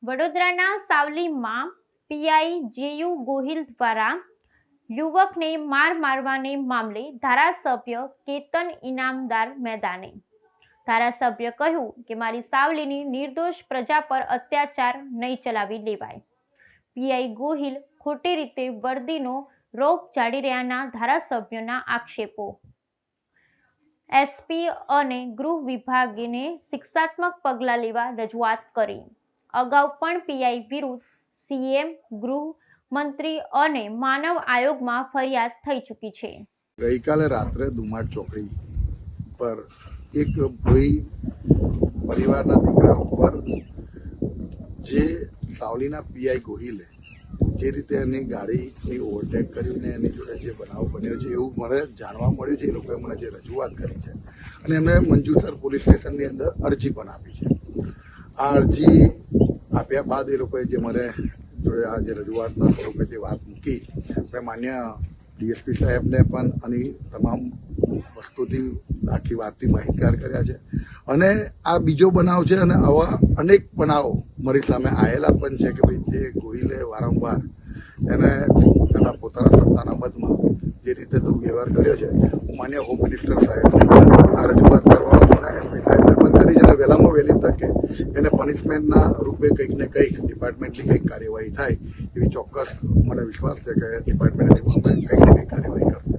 વડોદરાના સાવલીમાં PI JU Gohil દ્વારા યુવકને માર મારવાને મામલે ધારાસભ્ય કેતન ઇનામદાર મેદાને। ધારાસભ્ય કહ્યું કે મારી સાવલીની નિર્દોષ પ્રજા પર અત્યાચાર નહીં ચલાવી લેવાય। પીઆઈ ગોહિલ ખોટી રીતે વર્દીનો રોપ ચાડી રહ્યાના ધારાસભ્યના આક્ષેપો। એસપી અને ગૃહ વિભાગને શિક્ષાત્મક પગલાં લેવા રજૂઆત કરી। અગાઉ પણ પીઆઈ વિરુદ્ધ સીએમ, ગૃહ મંત્રી અને માનવ આયોગમાં ફરિયાદ થઈ ચૂકી છે। ગઈકાલે રાત્રે દુમાડ ચોકડી પર એક ભાઈ પરિવારના દીકરા ઉપર જે સાવલીના પીઆઈ ગોહિલે જે રીતે એની ગાડીની ઓવરટેક કરીને એની જોડે જે બનાવ બન્યો છે એવું મને જાણવા મળ્યું છે। એ લોકોએ મને જે રજૂઆત કરી છે અને એમણે મંજુસર પોલીસ સ્ટેશનની અંદર અરજી પણ આપી છે। આ અરજી આપ્યા બાદ એ લોકોએ જે મને જોડે આ જે રજૂઆતના સ્વરૂપે જે વાત મૂકી, મેં માન્ય ડીએસપી સાહેબને પણ આની તમામ વસ્તુથી આખી વાતથી માહિતગાર કર્યા છે અને આ બીજો બનાવ છે અને આવા અનેક બનાવો મારી સામે આવેલા પણ છે કે ભાઈ જે ગોહિલે વારંવાર એને એના પોતાના સત્તાના મતમાં જે રીતે તું વ્યવહાર કર્યો છે, હું માન્ય હોમ મિનિસ્ટર સાહેબને પણ આ રજૂઆત કરવાનો છું અને એસપી સાહેબને પણ કરી છે અને વહેલામાં વહેલી તકે એને પનિશમેન્ટના રૂપે કંઈક ને કંઈક ડિપાર્ટમેન્ટની કંઈક કાર્યવાહી થાય એવી ચોક્કસ મને વિશ્વાસ છે કે ડિપાર્ટમેન્ટ કંઈક ને કંઈક કાર્યવાહી કરશે।